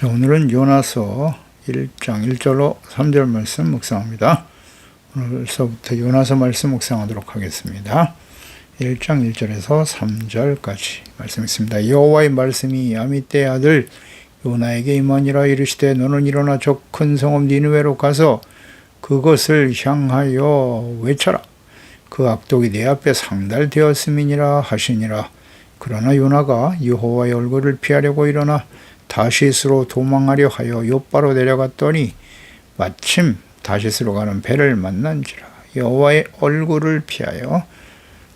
자, 오늘은 요나서 1장 1절로 3절 말씀 묵상합니다. 오늘서부터 요나서 말씀 묵상하도록 하겠습니다. 1장 1절에서 3절까지 말씀 있습니다. 여호와의 말씀이 아미떼의 아들 요나에게 임하니라. 이르시되 너는 일어나 저 큰 성읍 니느웨로 가서 그것을 향하여 외쳐라. 그 악독이 내 앞에 상달되었음이니라 하시니라. 그러나 요나가 여호와의 얼굴을 피하려고 일어나 다시스로 도망하려 하여 욥바로 내려갔더니 마침 다시스로 가는 배를 만난지라. 여호와의 얼굴을 피하여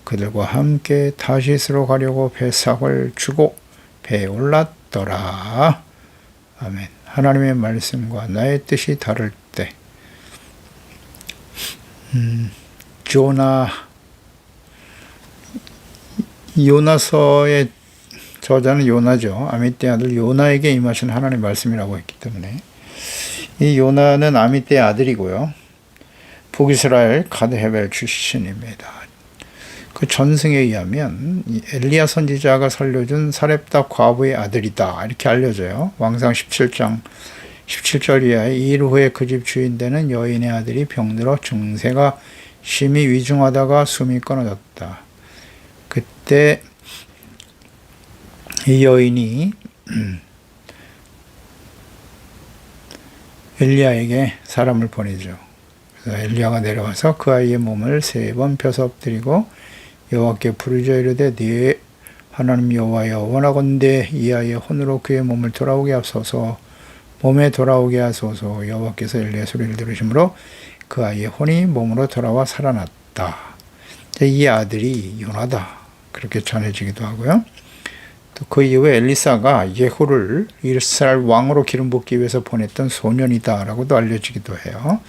그들과 함께 다시스로 가려고 배삭을 주고 배에 올랐더라. 아멘. 하나님의 말씀과 나의 뜻이 다를 때 요나서의 저자는 요나죠. 아미떼 아들 요나에게 임하신 하나님의 말씀이라고 했기 때문에 이 요나는 아미떼의 아들이고요. 북이스라엘 가드헤벨 출신입니다. 그 전승에 의하면 엘리야 선지자가 살려준 사렙다 과부의 아들이다 이렇게 알려져요. 왕상 17장 17절 이하에 2일 후에 그 집 주인 되는 여인의 아들이 병들어 증세가 심히 위중하다가 숨이 끊어졌다. 그때 이 여인이 엘리야에게 사람을 보내죠. 그래서 엘리야가 내려와서 그 아이의 몸을 3번 펴서 엎드리고 여호와께 부르짖어 이르되 네 하나님 여호와여 원하건대 이 아이의 혼으로 그의 몸을 돌아오게 하소서. 몸에 돌아오게 하소서. 여호와께서 엘리야의 소리를 들으심으로 그 아이의 혼이 몸으로 돌아와 살아났다. 이 아들이 요나다 그렇게 전해지기도 하고요. 또 그 이후에 엘리사가 예후를 이스라엘 왕으로 기름 붓기 위해서 보냈던 소년이다라고도 알려지기도 해요.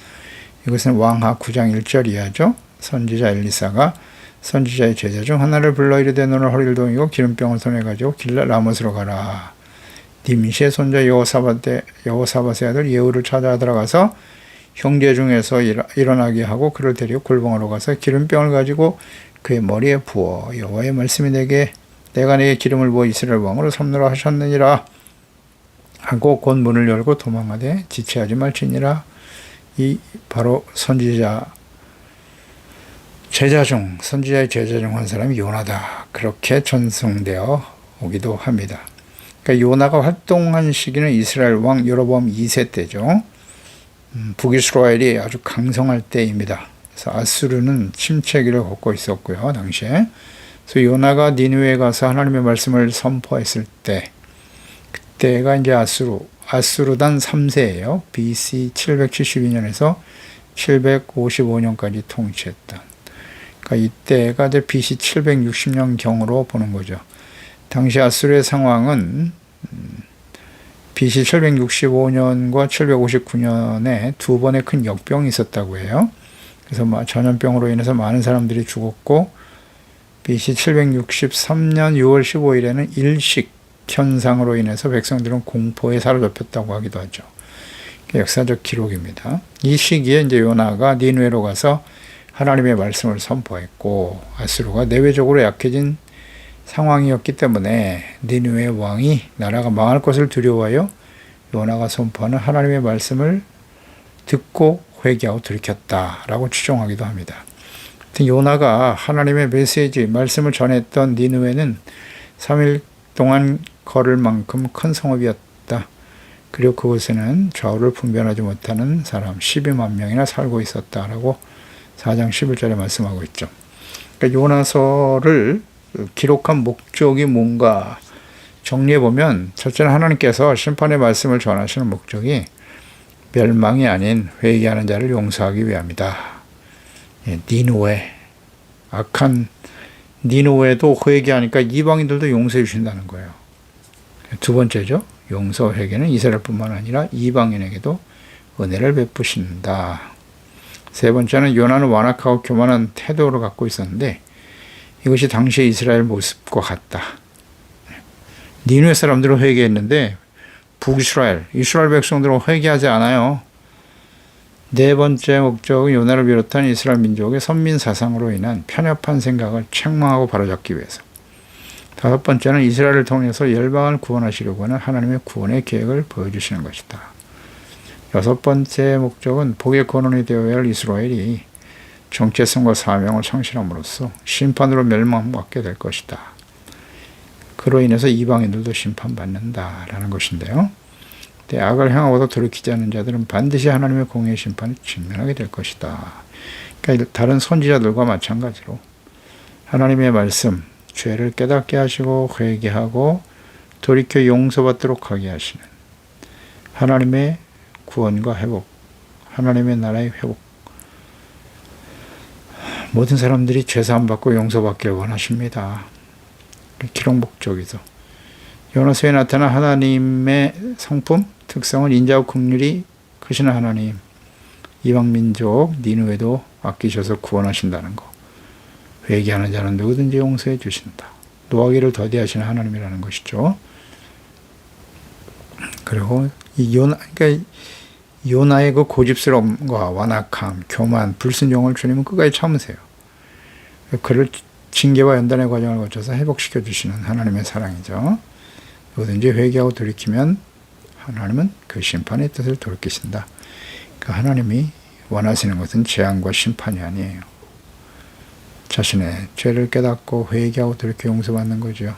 이것은 왕하 9장 1절 이하죠. 선지자 엘리사가 선지자의 제자 중 하나를 불러 이르되 너는 허리를 동이고 기름병을 손에 가지고 길랏 라못으로 가라. 니미시의 손자 여호사밧의 아들 예후를 찾아 들어가서 형제 중에서 일어나게 하고 그를 데리고 골방으로 가서 기름병을 가지고 그의 머리에 부어 여호와의 말씀이 내가 내게 기름을 부어 이스라엘 왕으로 삼노라 하셨느니라 하고 곧 문을 열고 도망하되 지체하지 말지니라. 이 바로 선지자의 제자 중 한 사람이 요나다 그렇게 전승되어 오기도 합니다. 그러니까 요나가 활동한 시기는 이스라엘 왕 여로보암 2세 때죠. 북이스라엘이 아주 강성할 때입니다. 그래서 아수르는 침체기를 걷고 있었고요. 당시에. 그래서 요나가 니느웨에 가서 하나님의 말씀을 선포했을 때 그때가 이제 아수르단 3세예요. BC 772년에서 755년까지 통치했던. 그러니까 이때가 이제 BC 760년경으로 보는 거죠. 당시 아수르의 상황은 BC 765년과 759년에 두 번의 큰 역병이 있었다고 해요. 그래서 전염병으로 인해서 많은 사람들이 죽었고 BC 763년 6월 15일에는 일식 현상으로 인해서 백성들은 공포에 사로잡혔다고 하기도 하죠. 역사적 기록입니다. 이 시기에 이제 요나가 니느웨로 가서 하나님의 말씀을 선포했고 아수르가 내외적으로 약해진 상황이었기 때문에 니느웨 왕이 나라가 망할 것을 두려워하여 요나가 선포하는 하나님의 말씀을 듣고 회개하고 돌이켰다라고 추정하기도 합니다. 요나가 하나님의 메시지, 말씀을 전했던 니느웨는 3일 동안 걸을 만큼 큰 성읍이었다. 그리고 그곳에는 좌우를 분별하지 못하는 사람 12만 명이나 살고 있었다라고 4장 11절에 말씀하고 있죠. 그러니까 요나서를 기록한 목적이 뭔가 정리해보면 첫째는 하나님께서 심판의 말씀을 전하시는 목적이 멸망이 아닌 회개하는 자를 용서하기 위함이다. 니느웨, 악한 니느웨도 회개하니까 이방인들도 용서해 주신다는 거예요. 두 번째죠. 용서 회개는 이스라엘뿐만 아니라 이방인에게도 은혜를 베푸신다. 세 번째는 요나는 완악하고 교만한 태도를 갖고 있었는데 이것이 당시의 이스라엘 모습과 같다. 니느웨 사람들은 회개했는데 이스라엘 백성들은 회개하지 않아요. 네 번째 목적은 요나를 비롯한 이스라엘 민족의 선민 사상으로 인한 편협한 생각을 책망하고 바로잡기 위해서. 다섯 번째는 이스라엘을 통해서 열방을 구원하시려고 하는 하나님의 구원의 계획을 보여주시는 것이다. 여섯 번째 목적은 복의 근원이 되어야 할 이스라엘이 정체성과 사명을 상실함으로써 심판으로 멸망받게 될 것이다. 그로 인해서 이방인들도 심판받는다라는 것인데요. 악을 향하고도 돌이키지 않는 자들은 반드시 하나님의 공의의 심판을 직면하게 될 것이다. 그러니까 다른 선지자들과 마찬가지로 하나님의 말씀, 죄를 깨닫게 하시고 회개하고 돌이켜 용서받도록 하게 하시는 하나님의 구원과 회복, 하나님의 나라의 회복. 모든 사람들이 죄사함 받고 용서받기를 원하십니다. 기록 목적이죠. 요나서에 나타난 하나님의 성품, 특성은 인자와 긍휼이 크신 하나님, 이방 민족 니느웨도 아끼셔서 구원하신다는 거. 회개하는 자는 누구든지 용서해 주신다. 노하기를 더디하시는 하나님이라는 것이죠. 그리고 그러니까 요나의 그 고집스러움과 완악함, 교만, 불순종을 주님은 끝까지 참으세요. 그를 징계와 연단의 과정을 거쳐서 회복시켜 주시는 하나님의 사랑이죠. 누구든지 회개하고 돌이키면 하나님은 그 심판의 뜻을 돌이키신다. 그 하나님이 원하시는 것은 재앙과 심판이 아니에요. 자신의 죄를 깨닫고 회개하고 돌이켜 용서받는 거죠.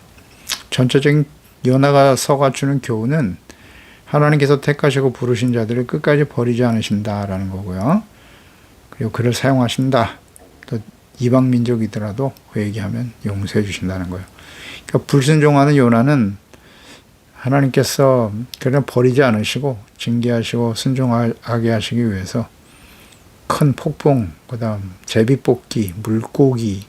전체적인 요나가 서가 주는 교훈은 하나님께서 택하시고 부르신 자들을 끝까지 버리지 않으신다라는 거고요. 그리고 그를 사용하신다. 또 이방 민족이더라도 회개하면 용서해 주신다는 거예요. 그러니까 불순종하는 요나는 하나님께서 그를 버리지 않으시고 징계하시고 순종하게 하시기 위해서 큰 폭풍, 그 다음 제비뽑기, 물고기,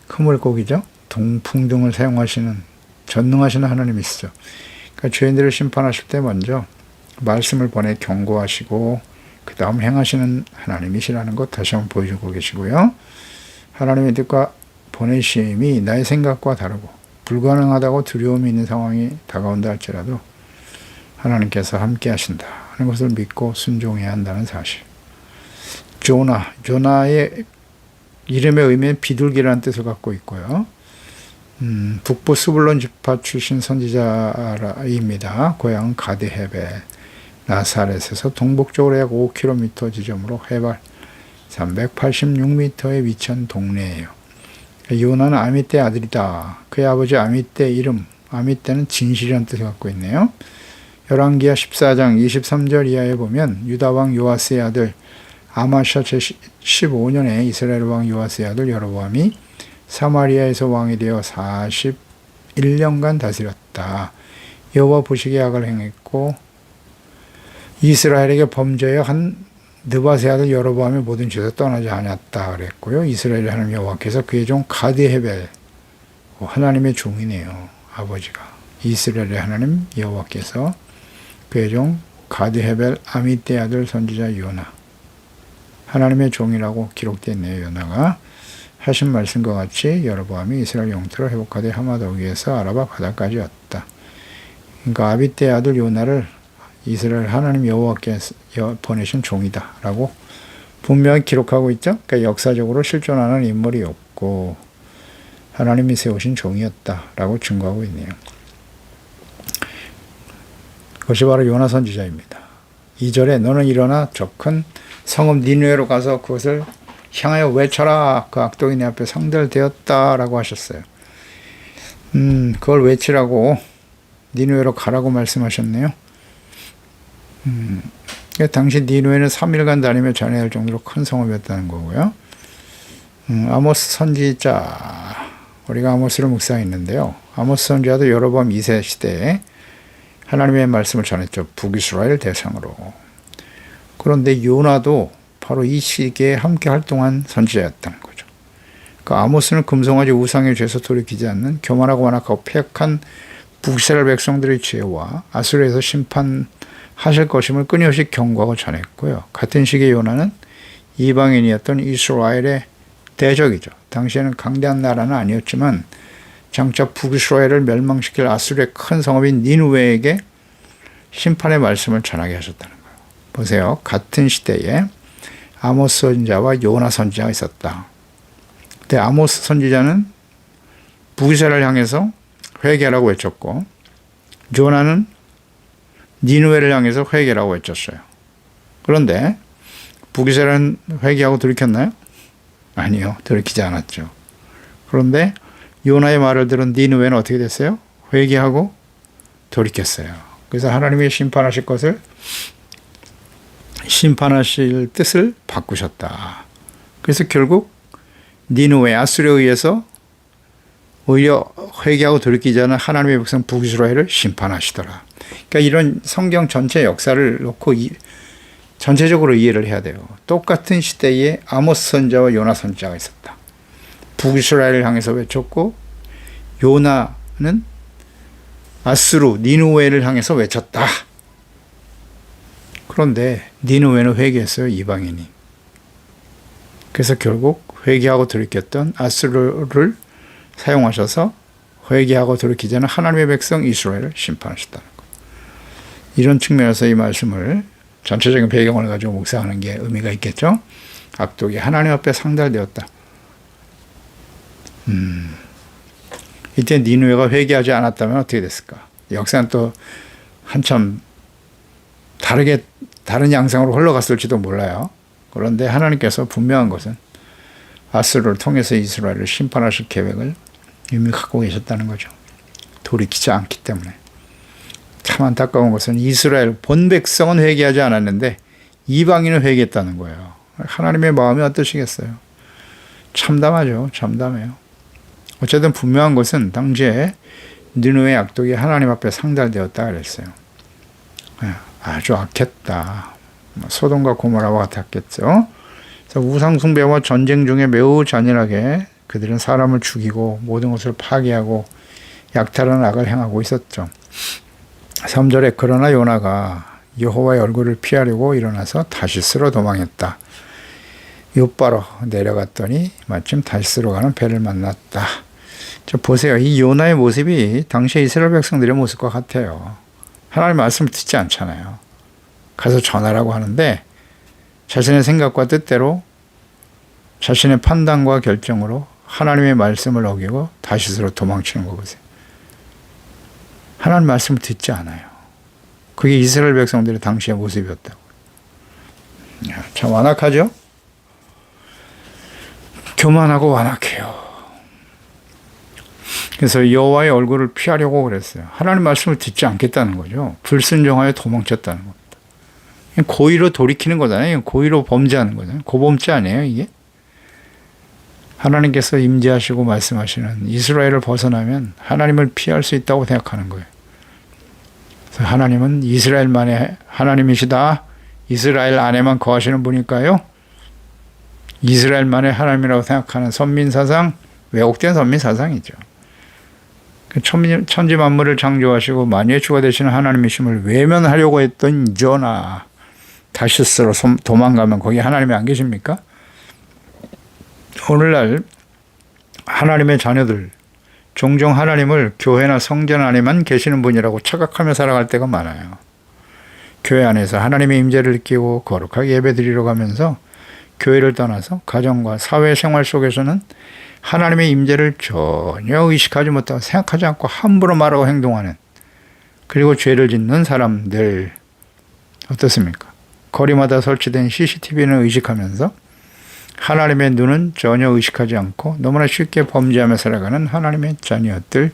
큰 물고기죠. 동풍 등을 사용하시는 전능하시는 하나님이시죠. 그러니까 죄인들을 심판하실 때 먼저 말씀을 보내 경고하시고 그 다음 행하시는 하나님이시라는 것 다시 한번 보여주고 계시고요. 하나님의 뜻과 보내심이 나의 생각과 다르고 불가능하다고 두려움이 있는 상황이 다가온다 할지라도 하나님께서 함께 하신다 하는 것을 믿고 순종해야 한다는 사실. 조나의 이름의 의미는 비둘기라는 뜻을 갖고 있고요. 북부 스불론 지파 출신 선지자입니다. 고향은 가드헤벨, 나사렛에서 동북쪽으로 약 5km 지점으로 해발 386m에 위치한 동네예요. 요나는 아미떼의 아들이다. 그의 아버지 아미떼 이름, 아미떼는 진실이라는 뜻을 갖고 있네요. 열왕기하 14장 23절 이하에 보면 유다왕 요아스의 아들 아마샤 제15년에 이스라엘 왕 요아스의 아들 여로보암이 사마리아에서 왕이 되어 41년간 다스렸다. 여호와 보시기에 악을 행했고 이스라엘에게 범죄하여 한 느밧의 아들 여로보암의 모든 죄에서 떠나지 않았다 그랬고요. 이스라엘 하나님 여호와께서 그의 종 가드헤벨, 하나님의 종이네요. 아버지가 이스라엘의 하나님 여호와께서 그의 종 가드헤벨 아미떼 아들 선지자 요나, 하나님의 종이라고 기록되어 있네요. 요나가 하신 말씀과 같이 여로보암이 이스라엘 영토를 회복하되 하마더기에서 아라바 바다까지 왔다. 그러니까 아비떼의 아들 요나를 이스라엘 하나님 여호와께서 보내신 종이다 라고 분명히 기록하고 있죠. 그러니까 역사적으로 실존하는 인물이 없고 하나님이 세우신 종이었다 라고 증거하고 있네요. 그것이 바로 요나 선지자입니다. 2절에 너는 일어나 저 큰 성읍 니느웨로 가서 그것을 향하여 외쳐라. 그 악독이 내 앞에 상달되었다 라고 하셨어요. 그걸 외치라고 니느웨로 가라고 말씀하셨네요. 당시 니느웨는 3일간 다니며 전해야 할 정도로 큰 성읍이었다는 거고요. 아모스 선지자, 우리가 아모스를 묵상했는데요. 아모스 선지자도 여로보암 2세 시대에 하나님의 말씀을 전했죠. 북이스라엘 대상으로. 그런데 요나도 바로 이 시기에 함께 활동한 선지자였다는 거죠. 그 아모스는 금송아지 우상의 죄에서 돌이키지 않는 교만하고 완악하고 패역한 북이스라엘 백성들의 죄와 아수르에서 심판하실 것임을 끊임없이 경고하고 전했고요. 같은 시기에 요나는 이방인이었던 이스라엘의 대적이죠. 당시에는 강대한 나라는 아니었지만 장차 북이스라엘을 멸망시킬 아수르의 큰 성읍인 니느웨에게 심판의 말씀을 전하게 하셨다는 거예요. 보세요. 같은 시대에 아모스 선지자와 요나 선지자가 있었다. 근데 아모스 선지자는 북이스라엘을 향해서 회개하라고 외쳤고 요나는 니느웨를 향해서 회개라고 외쳤어요. 그런데 북이스라엘은 회개하고 돌이켰나요? 아니요. 돌이키지 않았죠. 그런데 요나의 말을 들은 니느웨는 어떻게 됐어요? 회개하고 돌이켰어요. 그래서 하나님이 심판하실 것을 심판하실 뜻을 바꾸셨다. 그래서 결국 니느웨 아수르에 의해서 오히려 회개하고 돌이키지 않은 하나님의 백성 북이스라엘을 심판하시더라. 그러니까 이런 성경 전체 역사를 놓고 전체적으로 이해를 해야 돼요. 똑같은 시대에 아모스 선지자와 요나 선지자가 있었다. 북이스라엘을 향해서 외쳤고 요나는 아수르 니느웨를 향해서 외쳤다. 그런데 니느웨는 회개했어요. 이방인이. 그래서 결국 회개하고 돌이켰던 아수르를 사용하셔서 회개하고 돌이키지 않은 하나님의 백성 이스라엘을 심판하셨다는 것. 이런 측면에서 이 말씀을 전체적인 배경을 가지고 묵상하는 게 의미가 있겠죠. 악독이 하나님 앞에 상달되었다. 이때 니느웨가 회개하지 않았다면 어떻게 됐을까? 역사는 또 한참 다른 양상으로 흘러갔을지도 몰라요. 그런데 하나님께서 분명한 것은 아수르를 통해서 이스라엘을 심판하실 계획을 이미 갖고 계셨다는 거죠. 돌이키지 않기 때문에. 참 안타까운 것은 이스라엘 본 백성은 회개하지 않았는데 이방인은 회개했다는 거예요. 하나님의 마음이 어떠시겠어요? 참담하죠. 참담해요. 어쨌든 분명한 것은 당시에 니느웨의 악독이 하나님 앞에 상달되었다 그랬어요. 아주 악했다. 소돔과 고모라와 같았겠죠. 그래서 우상숭배와 전쟁 중에 매우 잔인하게 그들은 사람을 죽이고 모든 것을 파괴하고 약탈하는 악을 행하고 있었죠. 3절에 그러나 요나가 여호와의 얼굴을 피하려고 일어나서 다시스로 도망했다. 욥바로 내려갔더니 마침 다시스로 가는 배를 만났다. 보세요. 이 요나의 모습이 당시 이스라엘 백성들의 모습과 같아요. 하나님 말씀을 듣지 않잖아요. 가서 전하라고 하는데 자신의 생각과 뜻대로 자신의 판단과 결정으로 하나님의 말씀을 어기고 다시스로 도망치는 거 보세요. 하나님 말씀을 듣지 않아요. 그게 이스라엘 백성들의 당시의 모습이었다고. 참 완악하죠? 교만하고 완악해요. 그래서 여호와의 얼굴을 피하려고 그랬어요. 하나님 말씀을 듣지 않겠다는 거죠. 불순종하여 도망쳤다는 겁니다. 고의로 돌이키는 거잖아요. 고의로 범죄하는 거잖아요. 고범죄 아니에요, 이게? 하나님께서 임재하시고 말씀하시는 이스라엘을 벗어나면 하나님을 피할 수 있다고 생각하는 거예요. 그래서 하나님은 이스라엘만의 하나님이시다. 이스라엘 안에만 거하시는 분일까요? 이스라엘만의 하나님이라고 생각하는 선민사상, 왜곡된 선민사상이죠. 천지 만물을 창조하시고 만유의 주가 되시는 하나님이심을 외면하려고 했던 요나, 다시스로 도망가면 거기 하나님이 안 계십니까? 오늘날 하나님의 자녀들 종종 하나님을 교회나 성전 안에만 계시는 분이라고 착각하며 살아갈 때가 많아요. 교회 안에서 하나님의 임재를 느끼고 거룩하게 예배드리러 가면서 교회를 떠나서 가정과 사회생활 속에서는 하나님의 임재를 전혀 의식하지 못하고 생각하지 않고 함부로 말하고 행동하는, 그리고 죄를 짓는 사람들 어떻습니까? 거리마다 설치된 CCTV는 의식하면서 하나님의 눈은 전혀 의식하지 않고 너무나 쉽게 범죄하며 살아가는 하나님의 자녀들,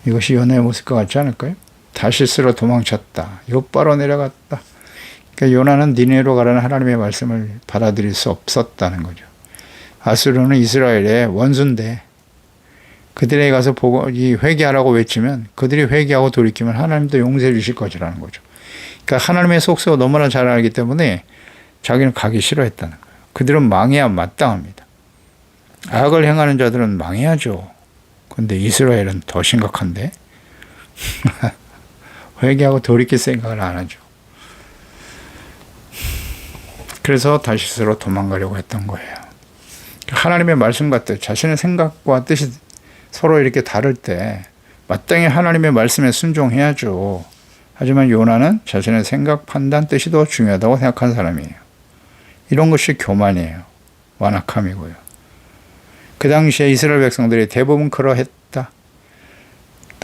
이것이 요나의 모습과 같지 않을까요? 다시스로 도망쳤다. 욥바로 내려갔다. 그러니까 요나는 니네로 가라는 하나님의 말씀을 받아들일 수 없었다는 거죠. 아수르는 이스라엘의 원수인데 그들에게 가서 회개하라고 외치면 그들이 회개하고 돌이키면 하나님도 용서해 주실 것이라는 거죠. 그러니까 하나님의 속성을 너무나 잘 알기 때문에 자기는 가기 싫어했다는 거예요. 그들은 망해야 마땅합니다. 악을 행하는 자들은 망해야죠. 그런데 이스라엘은 더 심각한데 회개하고 돌이킬 생각을 안 하죠. 그래서 다시스로 도망가려고 했던 거예요. 하나님의 말씀과 뜻, 자신의 생각과 뜻이 서로 이렇게 다를 때 마땅히 하나님의 말씀에 순종해야죠. 하지만 요나는 자신의 생각, 판단, 뜻이 더 중요하다고 생각한 사람이에요. 이런 것이 교만이에요. 완악함이고요. 그 당시에 이스라엘 백성들이 대부분 그러했다.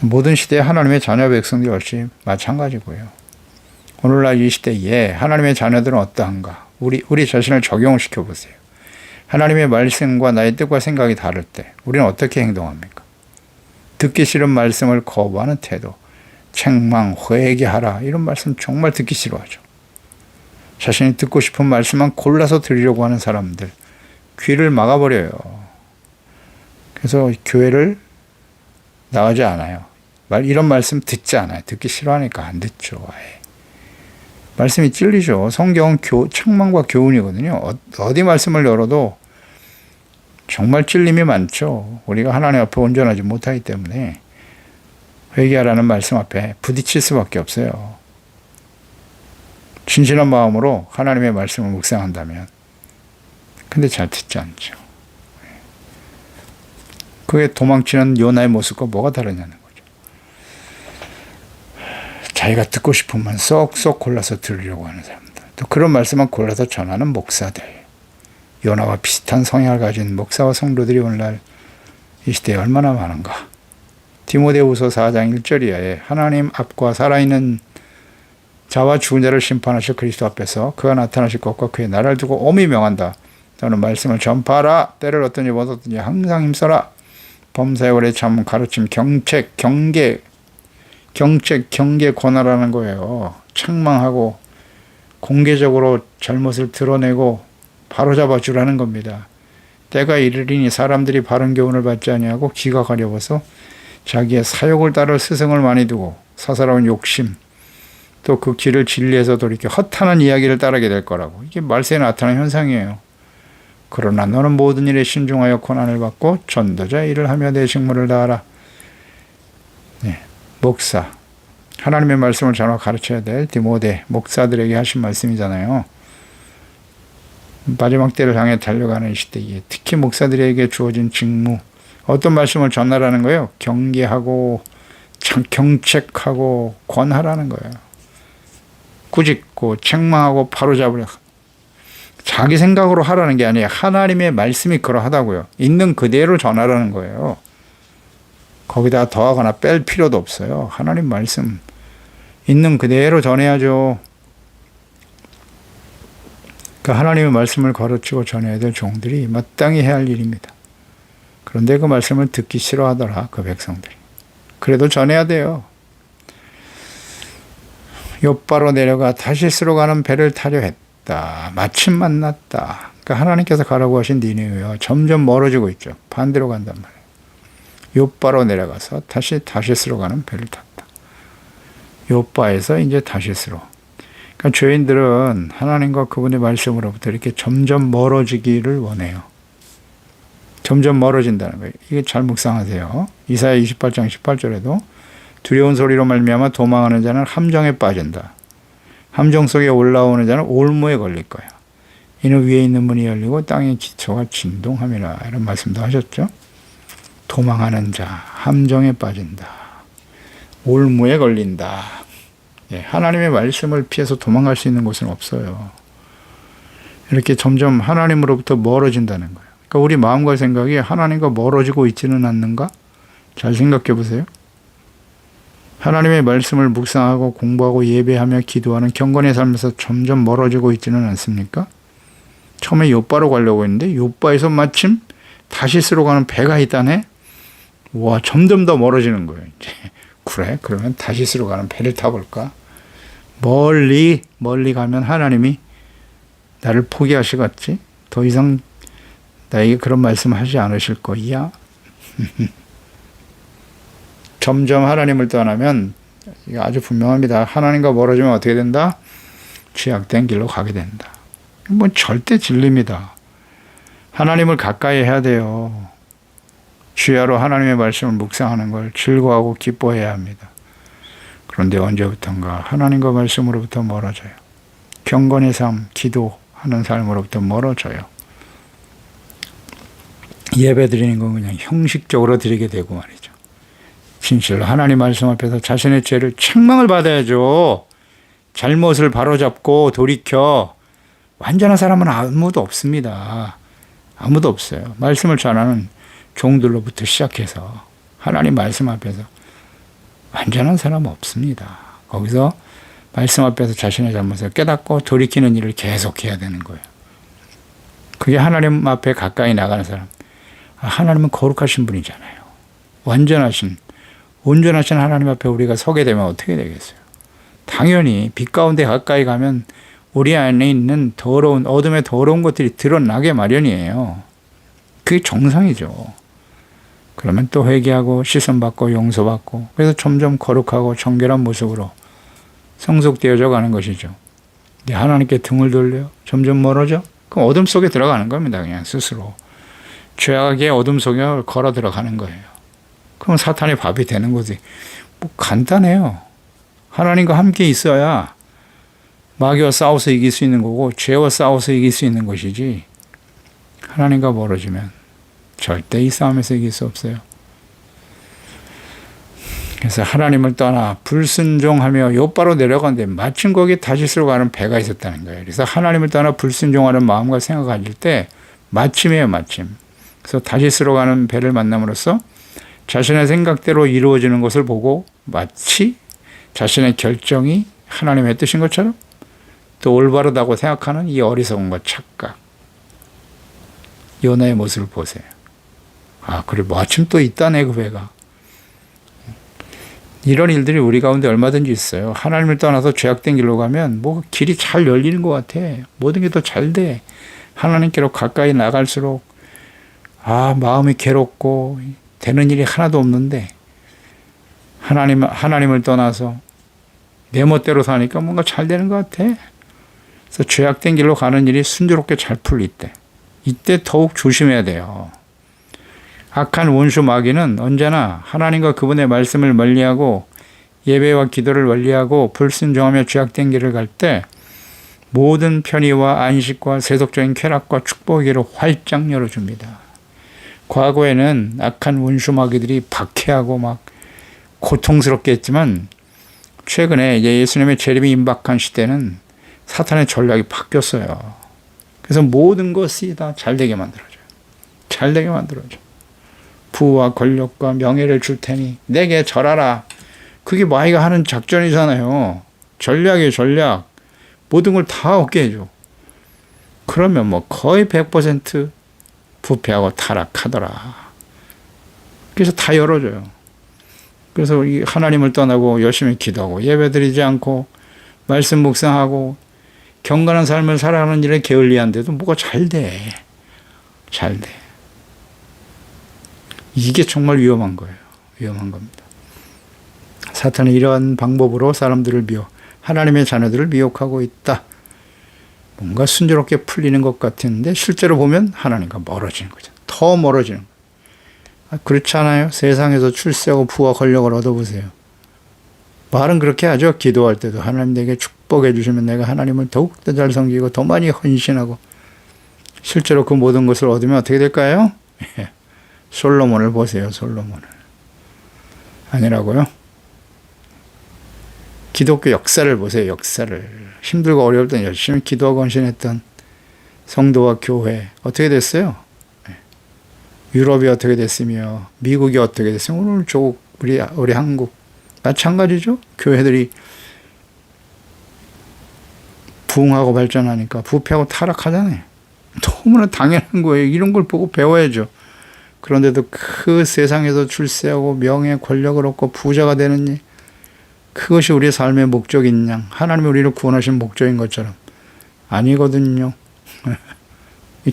모든 시대에 하나님의 자녀 백성들 역시 마찬가지고요. 오늘날 이 시대에 하나님의 자녀들은 어떠한가? 우리 자신을 적용시켜 보세요. 하나님의 말씀과 나의 뜻과 생각이 다를 때 우리는 어떻게 행동합니까? 듣기 싫은 말씀을 거부하는 태도, 책망, 회개하라 이런 말씀 정말 듣기 싫어하죠. 자신이 듣고 싶은 말씀만 골라서 들으려고 하는 사람들, 귀를 막아버려요. 그래서 교회를 나가지 않아요. 이런 말씀 듣지 않아요. 듣기 싫어하니까 안 듣죠. 아예. 말씀이 찔리죠. 성경은 책망과 교훈이거든요. 어디 말씀을 열어도 정말 찔림이 많죠. 우리가 하나님 앞에 온전하지 못하기 때문에 회개하라는 말씀 앞에 부딪힐 수밖에 없어요. 진실한 마음으로 하나님의 말씀을 묵상한다면. 근데 잘 듣지 않죠. 그게 도망치는 요나의 모습과 뭐가 다르냐는 거죠. 자기가 듣고 싶은 만 쏙쏙 골라서 들으려고 하는 사람들. 또 그런 말씀만 골라서 전하는 목사들. 요나와 비슷한 성향을 가진 목사와 성도들이 오늘날 이 시대에 얼마나 많은가. 디모데후서 4장 1절이하에 하나님 앞과 살아있는 자와 죽은 자를 심판하실 그리스도 앞에서 그가 나타나실 것과 그의 나라를 두고 엄히 명한다. 너는 말씀을 전파하라. 때를 어떤지 못어떤지 항상 힘써라. 범사에 오래 참 가르침, 경책, 경계 권하라는 거예요. 책망하고 공개적으로 잘못을 드러내고 바로잡아 주라는 겁니다. 때가 이르리니 사람들이 바른 교훈을 받지 아니하고 귀가 가려워서 자기의 사욕을 따를 스승을 많이 두고 사사로운 욕심 또 그 길을 진리에서 돌이켜 허탄한 이야기를 따르게 될 거라고. 이게 말세에 나타나는 현상이에요. 그러나 너는 모든 일에 신중하여 고난을 받고 전도자의 일을 하며 내 직무를 다하라. 네, 목사. 하나님의 말씀을 전하 가르쳐야 될 디모데 목사들에게 하신 말씀이잖아요. 마지막 때를 향해 달려가는 시대에 특히 목사들에게 주어진 직무 어떤 말씀을 전하라는 거예요? 경계하고 경책하고 권하라는 거예요. 꾸짖고 책망하고 바로잡으려 자기 생각으로 하라는 게 아니에요. 하나님의 말씀이 그러하다고요. 있는 그대로 전하라는 거예요. 거기다 더하거나 뺄 필요도 없어요. 하나님 말씀 있는 그대로 전해야죠. 그 하나님의 말씀을 가르치고 전해야 될 종들이 마땅히 해야 할 일입니다. 그런데 그 말씀을 듣기 싫어하더라. 그 백성들이. 그래도 전해야 돼요. 욥바로 내려가 다시스로 가는 배를 타려 했다. 마침 만났다. 그러니까 하나님께서 가라고 하신 니느웨가 점점 멀어지고 있죠. 반대로 간단 말이에요. 욥바로 내려가서 다시스로 가는 배를 탔다. 욥바에서 이제 다시스로. 그러니까 죄인들은 하나님과 그분의 말씀으로부터 이렇게 점점 멀어지기를 원해요. 점점 멀어진다는 거예요. 이게 잘 묵상하세요. 이사야 28장 18절에도 두려운 소리로 말미암아 도망하는 자는 함정에 빠진다. 함정 속에 올라오는 자는 올무에 걸릴 거야. 이는 위에 있는 문이 열리고 땅의 기초가 진동함이라. 이런 말씀도 하셨죠. 도망하는 자, 함정에 빠진다. 올무에 걸린다. 예, 하나님의 말씀을 피해서 도망갈 수 있는 곳은 없어요. 이렇게 점점 하나님으로부터 멀어진다는 거예요. 그러니까 우리 마음과 생각이 하나님과 멀어지고 있지는 않는가? 잘 생각해 보세요. 하나님의 말씀을 묵상하고 공부하고 예배하며 기도하는 경건의 삶에서 점점 멀어지고 있지는 않습니까? 처음에 욥바로 가려고 했는데 욥바에서 마침 다시스로 가는 배가 있다네? 와, 점점 더 멀어지는 거예요. 이제. 그래? 그러면 다시스로 가는 배를 타볼까? 멀리 가면 하나님이 나를 포기하시겠지? 더 이상 나에게 그런 말씀 하지 않으실 거야? 점점 하나님을 떠나면 이게 아주 분명합니다. 하나님과 멀어지면 어떻게 된다? 죄악된 길로 가게 된다. 뭐 절대 진리입니다. 하나님을 가까이 해야 돼요. 주야로 하나님의 말씀을 묵상하는 걸 즐거워하고 기뻐해야 합니다. 그런데 언제부턴가 하나님과 말씀으로부터 멀어져요. 경건의 삶, 기도하는 삶으로부터 멀어져요. 예배 드리는 건 그냥 형식적으로 드리게 되고 말이죠. 진실로 하나님 말씀 앞에서 자신의 죄를 책망을 받아야죠. 잘못을 바로잡고 돌이켜. 완전한 사람은 아무도 없습니다. 아무도 없어요. 말씀을 전하는 종들로부터 시작해서 하나님 말씀 앞에서 완전한 사람은 없습니다. 거기서 말씀 앞에서 자신의 잘못을 깨닫고 돌이키는 일을 계속해야 되는 거예요. 그게 하나님 앞에 가까이 나가는 사람. 하나님은 거룩하신 분이잖아요. 온전하신 하나님 앞에 우리가 서게 되면 어떻게 되겠어요? 당연히 빛 가운데 가까이 가면 우리 안에 있는 어둠의 더러운 것들이 드러나게 마련이에요. 그게 정상이죠. 그러면 또 회개하고 씻음받고 용서받고 그래서 점점 거룩하고 정결한 모습으로 성숙되어져 가는 것이죠. 하나님께 등을 돌려 점점 멀어져? 그럼 어둠 속에 들어가는 겁니다. 그냥 스스로. 죄악의 어둠 속에 걸어 들어가는 거예요. 그럼 사탄의 밥이 되는 거지. 뭐 간단해요. 하나님과 함께 있어야 마귀와 싸워서 이길 수 있는 거고 죄와 싸워서 이길 수 있는 것이지 하나님과 멀어지면 절대 이 싸움에서 이길 수 없어요. 그래서 하나님을 떠나 불순종하며 욥바로 내려가는데 마침 거기 다시스로 가는 배가 있었다는 거예요. 그래서 하나님을 떠나 불순종하는 마음과 생각을 가질 때 마침이에요, 마침. 그래서 다시스로 가는 배를 만남으로써 자신의 생각대로 이루어지는 것을 보고 마치 자신의 결정이 하나님의 뜻인 것처럼 또 올바르다고 생각하는 이 어리석음과 착각. 요나의 모습을 보세요. 그래, 마침 또 있다네, 그 배가. 이런 일들이 우리 가운데 얼마든지 있어요. 하나님을 떠나서 죄악된 길로 가면 뭐 길이 잘 열리는 것 같아. 모든 게 더 잘 돼. 하나님께로 가까이 나갈수록 마음이 괴롭고 되는 일이 하나도 없는데 하나님을 떠나서 내 멋대로 사니까 뭔가 잘 되는 것 같아. 그래서 죄악된 길로 가는 일이 순조롭게 잘 풀릴 때 이때 더욱 조심해야 돼요. 악한 원수 마귀는 언제나 하나님과 그분의 말씀을 멀리하고 예배와 기도를 멀리하고 불순종하며 죄악된 길을 갈 때 모든 편의와 안식과 세속적인 쾌락과 축복의 길을 활짝 열어줍니다. 과거에는 악한 원수 마귀들이 박해하고 막 고통스럽게 했지만 최근에 예수님의 재림이 임박한 시대는 사탄의 전략이 바뀌었어요. 그래서 모든 것이 다 잘되게 만들어줘요. 잘되게 만들어줘. 부와 권력과 명예를 줄 테니 내게 절하라. 그게 마귀가 하는 작전이잖아요. 전략이에요, 전략. 모든 걸 다 얻게 해줘. 그러면 뭐 거의 100% 부패하고 타락하더라. 그래서 다 열어줘요. 그래서 하나님을 떠나고 열심히 기도하고 예배드리지 않고 말씀 묵상하고 경건한 삶을 살아가는 일에 게을리한데도 뭐가 잘 돼. 잘 돼. 이게 정말 위험한 거예요. 위험한 겁니다. 사탄은 이러한 방법으로 사람들을 하나님의 자녀들을 미혹하고 있다. 뭔가 순조롭게 풀리는 것 같은데 실제로 보면 하나님과 멀어지는 거죠. 더 멀어지는 거예요. 그렇지 않아요? 세상에서 출세하고 부와 권력을 얻어보세요. 말은 그렇게 하죠. 기도할 때도 하나님 내게 축복해 주시면 내가 하나님을 더욱더 잘 섬기고 더 많이 헌신하고 실제로 그 모든 것을 얻으면 어떻게 될까요? 솔로몬을 보세요. 솔로몬을. 아니라고요? 기독교 역사를 보세요. 역사를. 힘들고 어려울 때 열심히 기도하고 헌신했던 성도와 교회 어떻게 됐어요? 유럽이 어떻게 됐으며 미국이 어떻게 됐으며 오늘 조국 우리 한국 마찬가지죠. 교회들이 부흥하고 발전하니까 부패하고 타락하잖아요. 너무나 당연한 거예요. 이런 걸 보고 배워야죠. 그런데도 그 세상에서 출세하고 명예 권력을 얻고 부자가 되는 일, 그것이 우리의 삶의 목적인 양, 하나님이 우리를 구원하신 목적인 것처럼 아니거든요.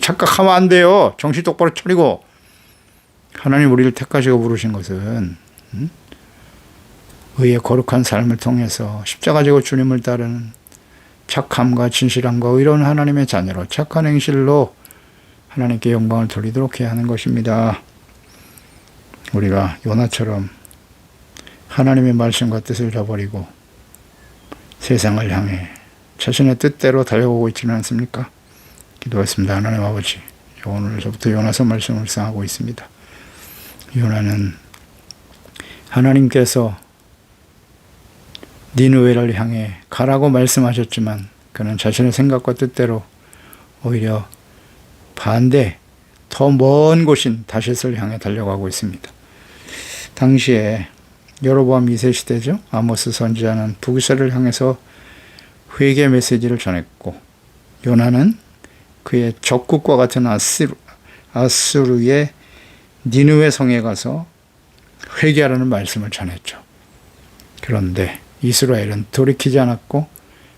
착각하면 안 돼요. 정신 똑바로 차리고. 하나님 우리를 택하시고 부르신 것은 의의 거룩한 삶을 통해서 십자가 지고 주님을 따르는 착함과 진실함과 의로운 하나님의 자녀로 착한 행실로 하나님께 영광을 돌리도록 해야 하는 것입니다. 우리가 요나처럼 하나님의 말씀과 뜻을 저버리고 세상을 향해 자신의 뜻대로 달려오고 있지는 않습니까? 기도했습니다. 하나님 아버지, 오늘서부터 요나서 말씀을 묵상하고 있습니다. 요나는 하나님께서 니느웨를 향해 가라고 말씀하셨지만 그는 자신의 생각과 뜻대로 오히려 반대, 더 먼 곳인 다시스를 향해 달려가고 있습니다. 당시에 여로보암 2세 시대죠. 아모스 선지자는 북이스라엘을 향해서 회개 메시지를 전했고, 요나는 그의 적국과 같은 아수르의 니느웨 성에 가서 회개하라는 말씀을 전했죠. 그런데 이스라엘은 돌이키지 않았고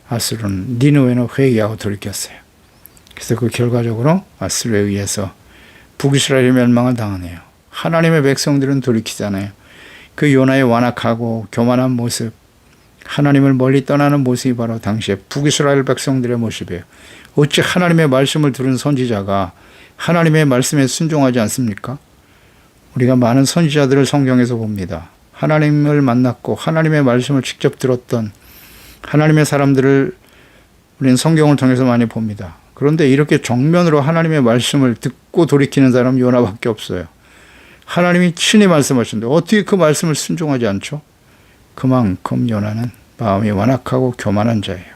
아수르는 니느웨는 회개하고 돌이켰어요. 그래서 그 결과적으로 아수르에 의해서 북이스라엘이 멸망을 당하네요. 하나님의 백성들은 돌이키잖아요. 그 요나의 완악하고 교만한 모습, 하나님을 멀리 떠나는 모습이 바로 당시에 북이스라엘 백성들의 모습이에요. 어찌 하나님의 말씀을 들은 선지자가 하나님의 말씀에 순종하지 않습니까? 우리가 많은 선지자들을 성경에서 봅니다. 하나님을 만났고 하나님의 말씀을 직접 들었던 하나님의 사람들을 우리는 성경을 통해서 많이 봅니다. 그런데 이렇게 정면으로 하나님의 말씀을 듣고 돌이키는 사람은 요나밖에 없어요. 하나님이 친히 말씀하셨는데 어떻게 그 말씀을 순종하지 않죠? 그만큼 요나는 마음이 완악하고 교만한 자예요.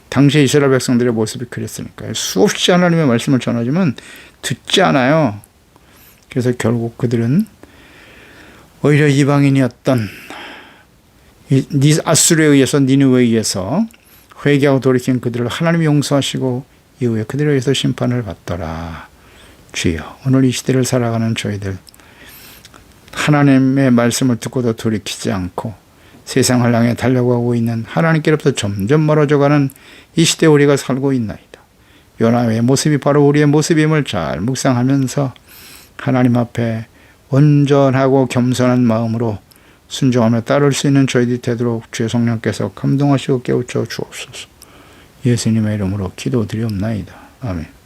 당시 이스라엘 백성들의 모습이 그랬으니까요. 수없이 하나님의 말씀을 전하지만 듣지 않아요. 그래서 결국 그들은 오히려 이방인이었던 아수르에 의해서 니느웨에 의해서 회개하고 돌이킨 그들을 하나님이 용서하시고 이후에 그들에 의해서 심판을 받더라. 주여, 오늘 이 시대를 살아가는 저희들 하나님의 말씀을 듣고도 돌이키지 않고 세상을 향해 달려가고 있는 하나님께로부터 점점 멀어져가는 이 시대에 우리가 살고 있나이다. 요나의 모습이 바로 우리의 모습임을 잘 묵상하면서 하나님 앞에 온전하고 겸손한 마음으로 순종하며 따를 수 있는 저희들이 되도록 주의 성령께서 감동하시고 깨우쳐 주옵소서. 예수님의 이름으로 기도드리옵나이다. 아멘.